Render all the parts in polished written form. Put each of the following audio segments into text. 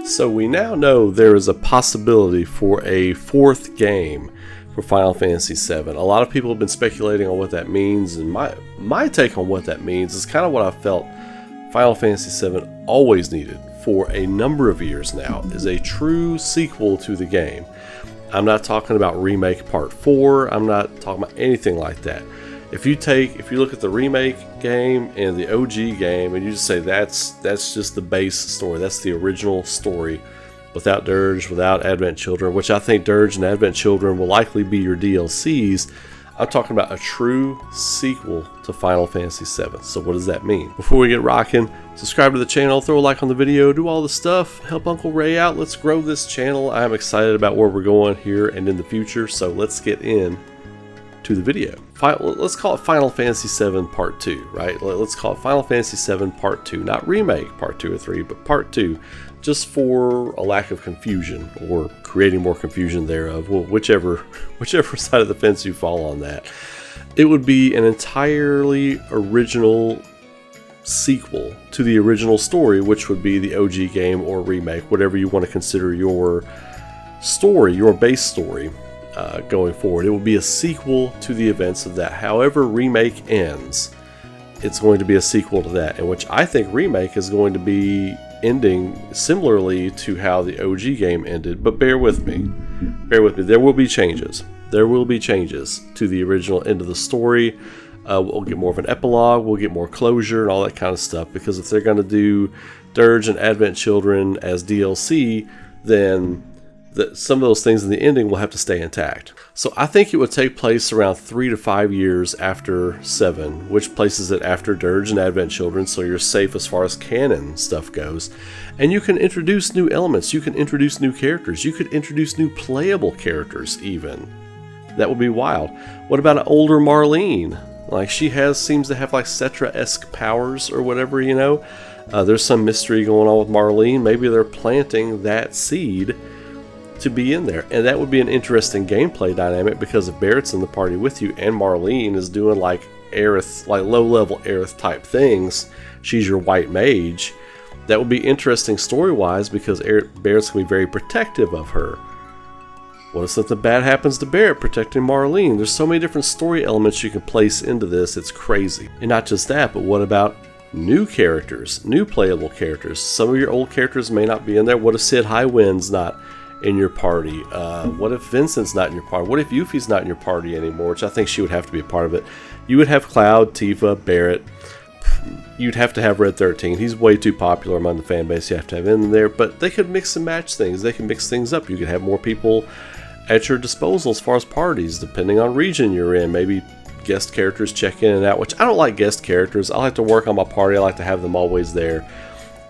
So we now know there is a possibility for a fourth game for Final Fantasy VII. A lot of people have been speculating on what that means, and my take on what that means is kind of what I felt Final Fantasy VII always needed for a number of years now, is a true sequel to the game. I'm not talking about Remake Part 4, I'm not talking about anything like that. If you look at the remake game and the OG game and you just say that's just the base story, that's the original story, without Dirge, without Advent Children, which I think Dirge and Advent Children will likely be your DLCs, I'm talking about a true sequel to Final Fantasy VII. So what does that mean? Before we get rocking, subscribe to the channel, throw a like on the video, do all the stuff, help Uncle Ray out. Let's grow this channel. I'm excited about where we're going here and in the future, so let's get in to the video. Let's call it Final Fantasy VII Part 2, right? Let's call it Final Fantasy VII Part 2, not Remake Part 2 or 3, but Part 2, just for a lack of confusion, or creating more confusion thereof, well, whichever side of the fence you fall on that. It would be an entirely original sequel to the original story, which would be the OG game or remake, whatever you want to consider your story, your base story. Going forward, it will be a sequel to the events of that. However Remake ends, it's going to be a sequel to that, in which I think Remake is going to be ending similarly to how the OG game ended. But bear with me, there will be changes. There will be changes to the original end of the story. We'll get more of an epilogue, we'll get more closure and all that kind of stuff, because if they're going to do Dirge and Advent Children as DLC, then some of those things in the ending will have to stay intact. So I think it would take place around 3 to 5 years after 7, which places it after Dirge and Advent Children, so you're safe as far as canon stuff goes. And you can introduce new elements, you can introduce new characters, you could introduce new playable characters even. That would be wild. What about an older Marlene? Like, she seems to have like Cetra-esque powers or whatever, you know? There's some mystery going on with Marlene. Maybe they're planting that seed to be in there, and that would be an interesting gameplay dynamic, because if Barrett's in the party with you and Marlene is doing like Aerith, like low-level Aerith type things, she's your white mage, that would be interesting story-wise, because Barrett's gonna be very protective of her. What if something bad happens to Barrett protecting Marlene? There's so many different story elements you can place into this, it's crazy. And not just that, but what about new characters, new playable characters? Some of your old characters may not be in there. What if Sid Highwind's not in your party? What if Vincent's not in your party? What if Yuffie's not in your party anymore, which I think she would have to be a part of it? You would have Cloud, Tifa, Barrett. You'd have to have Red 13. He's way too popular among the fan base. You have to have him in there, but they could mix and match things. They can mix things up. You could have more people at your disposal as far as parties, depending on region you're in. Maybe guest characters check in and out, which I don't like guest characters. I like to work on my party. I like to have them always there.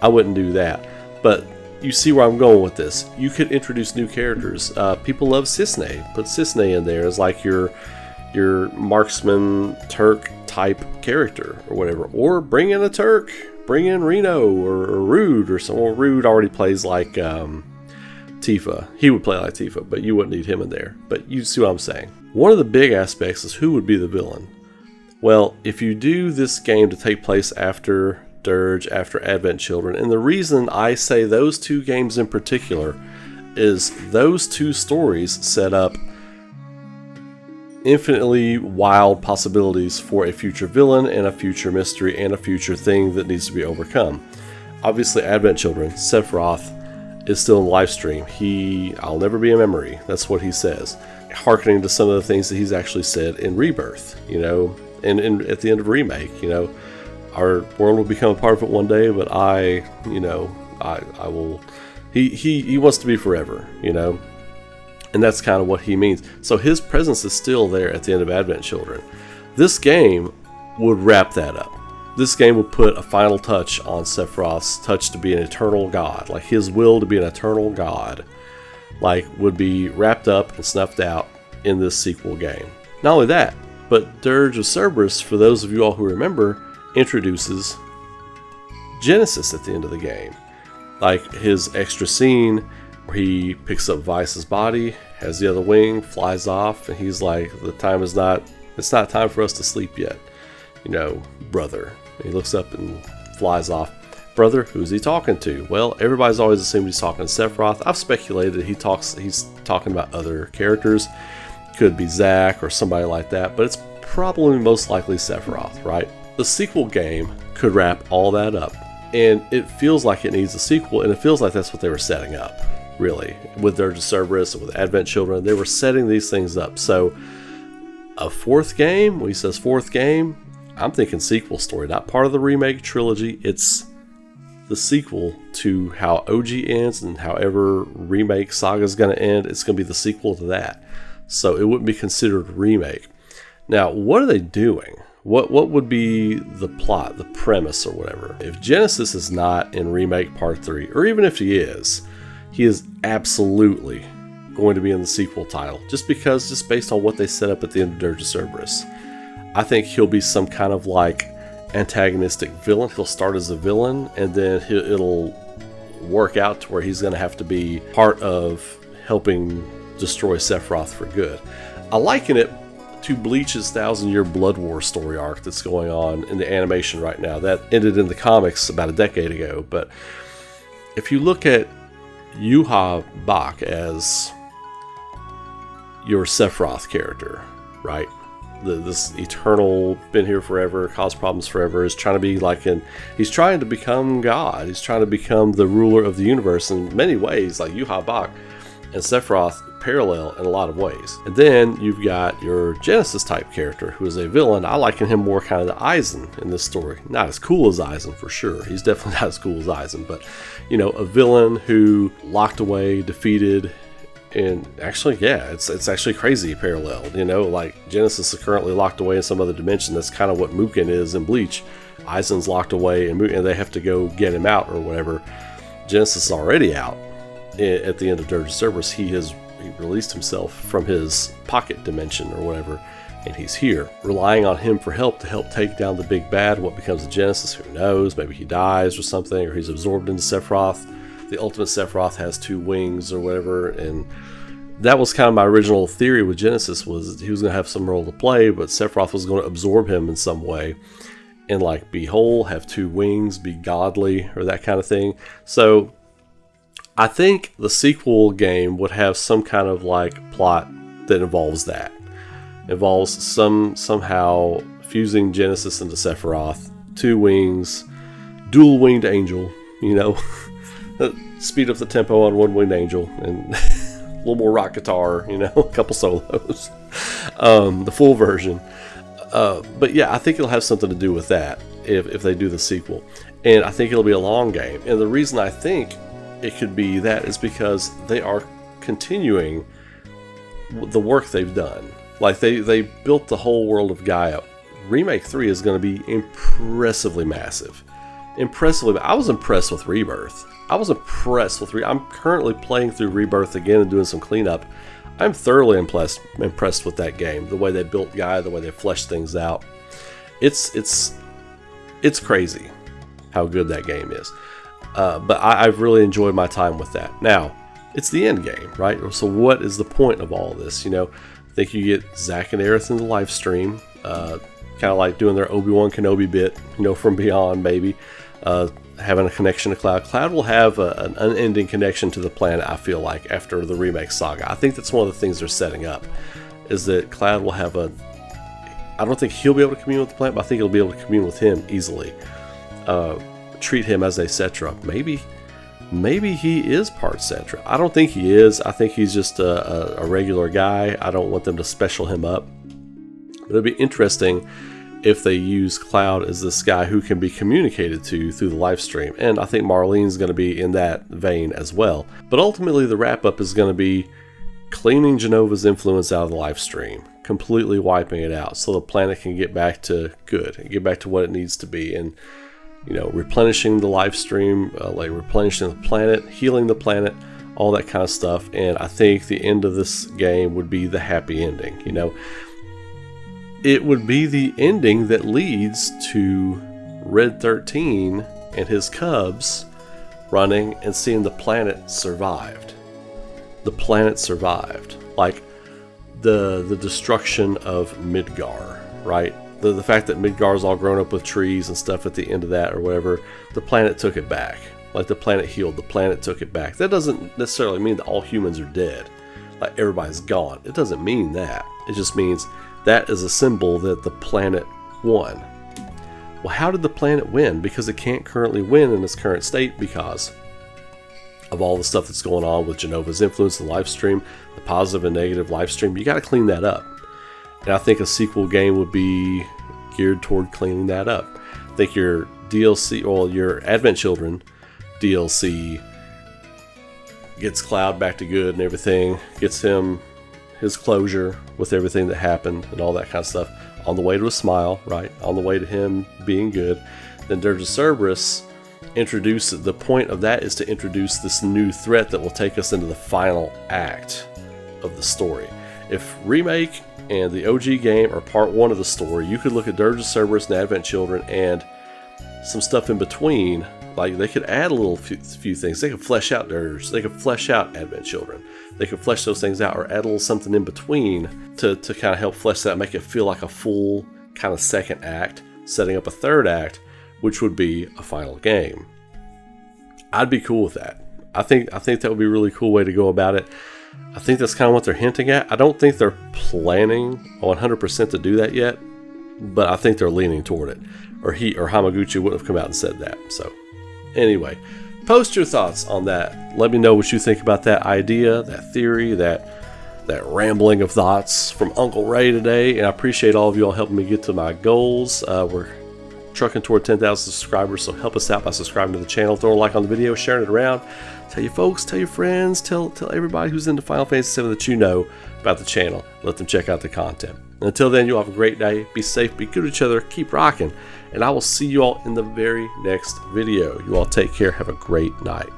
I wouldn't do that, but you see where I'm going with this. You could introduce new characters. People love Cissnei. Put Cissnei in there as like your marksman Turk type character or whatever. Or bring in a Turk. Bring in Reno or Rude or someone. Rude already plays like Tifa. He would play like Tifa, but you wouldn't need him in there. But you see what I'm saying. One of the big aspects is who would be the villain. Well, if you do this game to take place after Dirge, after Advent Children, and the reason I say those two games in particular is those two stories set up infinitely wild possibilities for a future villain and a future mystery and a future thing that needs to be overcome. Obviously, Advent Children, Sephiroth is still in the live stream. I'll never be a memory. That's what he says, hearkening to some of the things that he's actually said in Rebirth, you know, and at the end of Remake, you know. Our world will become a part of it one day, but I will. He wants to be forever, you know, and that's kind of what he means. So his presence is still there at the end of Advent Children. This game would wrap that up. This game would put a final touch on Sephiroth's touch to be an eternal god, like his will to be an eternal god, like would be wrapped up and snuffed out in this sequel game. Not only that, but Dirge of Cerberus, for those of you all who remember, introduces Genesis at the end of the game. Like his extra scene where he picks up Vice's body, has the other wing, flies off, and he's like, it's not time for us to sleep yet, you know, brother. And he looks up and flies off. brother, who's he talking to? Well, everybody's always assumed he's talking to Sephiroth. I've speculated he's talking about other characters. Could be Zack or somebody like that, but it's probably most likely Sephiroth, right? The sequel game could wrap all that up, and it feels like it needs a sequel, and it feels like that's what they were setting up, really. With Dirge of Cerberus and with Advent Children, they were setting these things up. So a fourth game, when he says fourth game, I'm thinking sequel story, not part of the remake trilogy. It's the sequel to how OG ends, and however remake saga is going to end, it's going to be the sequel to that. So it wouldn't be considered a remake. Now, what are they doing? What would be the plot, the premise, or whatever? If Genesis is not in Remake Part 3, or even if he is absolutely going to be in the sequel title, just based on what they set up at the end of Dirge of Cerberus. I think he'll be some kind of like antagonistic villain. He'll start as a villain, and then it'll work out to where he's going to have to be part of helping destroy Sephiroth for good. I liken it to Bleach's 1,000-Year Blood War story arc that's going on in the animation right now. That ended in the comics about a decade ago. But if you look at Yuha Bak as your Sephiroth character, right? This eternal, been here forever, caused problems forever, is trying to be he's trying to become God. He's trying to become the ruler of the universe in many ways, like Yuha Bak and Sephiroth parallel in a lot of ways. And then you've got your Genesis type character who is a villain. I liken him more kind of to Aizen in this story. Not as cool as Aizen for sure. He's definitely not as cool as Aizen, but a villain who locked away, defeated, and actually, yeah, it's actually crazy parallel. Like Genesis is currently locked away in some other dimension. That's kind of what Mugen is in Bleach. Aizen's locked away, and they have to go get him out or whatever. Genesis is already out at the end of Dirge of Cerberus. He released himself from his pocket dimension or whatever, and he's here, relying on him for help to help take down the big bad. What becomes of Genesis, who knows? Maybe he dies or something, or he's absorbed into Sephiroth. The ultimate Sephiroth has 2 wings or whatever, and that was kind of my original theory with Genesis, was he was going to have some role to play, but Sephiroth was going to absorb him in some way and be whole, have 2 wings, be godly, or that kind of thing. So I think the sequel game would have some kind of plot that involves that. Involves somehow fusing Genesis into Sephiroth, 2 wings, dual winged angel, speed up the tempo on one winged angel, and a little more rock guitar, a couple solos, the full version. But yeah, I think it'll have something to do with that if they do the sequel, and I think it'll be a long game. And the reason I think it could be that is because they are continuing the work they've done. They built the whole world of Gaia. Remake 3 is going to be impressively massive. I was impressed with Rebirth. I'm currently playing through Rebirth again and doing some cleanup. I'm thoroughly impressed with that game. The way they built Gaia, the way they fleshed things out. It's crazy how good that game is. But I've really enjoyed my time with that. Now, it's the end game, right? So what is the point of all this? I think you get Zack and Aerith in the live stream, kind of like doing their Obi-Wan Kenobi bit, from beyond, maybe. Having a connection to Cloud. Cloud will have an unending connection to the planet, I feel like, after the remake saga. I think that's one of the things they're setting up, is that Cloud will have I don't think he'll be able to commune with the planet, but I think he'll be able to commune with him easily. Treat him as a Cetra. Maybe he is part Cetra. I don't think he is. I think he's just a regular guy. I don't want them to special him up. But it'd be interesting if they use Cloud as this guy who can be communicated to through the live stream. And I think Marlene's going to be in that vein as well. But ultimately the wrap-up is going to be cleaning Genova's influence out of the live stream, completely wiping it out so the planet can get back to good, get back to what it needs to be, and replenishing the live stream, replenishing the planet, healing the planet, all that kind of stuff. And I think the end of this game would be the happy ending. It would be the ending that leads to Red 13 and his cubs running and seeing the planet survived. The planet survived. Like the destruction of Midgar, right? The fact that Midgar's all grown up with trees and stuff at the end of that or whatever, the planet took it back. Like the planet healed, the planet took it back. That doesn't necessarily mean that all humans are dead. Like everybody's gone. It doesn't mean that. It just means that is a symbol that the planet won. Well, how did the planet win? Because it can't currently win in its current state because of all the stuff that's going on with Genova's influence, the live stream, the positive and negative live stream. You got to clean that up. And I think a sequel game would be geared toward cleaning that up. I think your DLC, or your Advent Children DLC, gets Cloud back to good and everything, gets him his closure with everything that happened and all that kind of stuff, on the way to a smile, right? On the way to him being good. Then Dirge of Cerberus, the point of that is to introduce this new threat that will take us into the final act of the story. If Remake and the OG game are part one of the story, you could look at Dirge of Cerberus and Advent Children and some stuff in between. Like, they could add a little few things. They could flesh out Dirge. They could flesh out Advent Children. They could flesh those things out, or add a little something in between to kind of help flesh that, make it feel like a full kind of second act, setting up a third act, which would be a final game. I'd be cool with that. I think that would be a really cool way to go about it. I think that's kind of what they're hinting at. I don't think they're planning 100% to do that yet, but I think they're leaning toward it. Or Hamaguchi wouldn't have come out and said that. So anyway, post your thoughts on that. Let me know what you think about that idea, that theory, that rambling of thoughts from Uncle Ray today. And I appreciate all of you all helping me get to my goals. We're trucking toward 10,000 subscribers, so help us out by subscribing to the channel, throwing a like on the video, sharing it around. Tell your folks, tell your friends, tell everybody who's into Final Fantasy VII that you know about the channel. Let them check out the content. And until then, you all have a great day. Be safe, be good to each other, keep rocking, and I will see you all in the very next video. You all take care. Have a great night.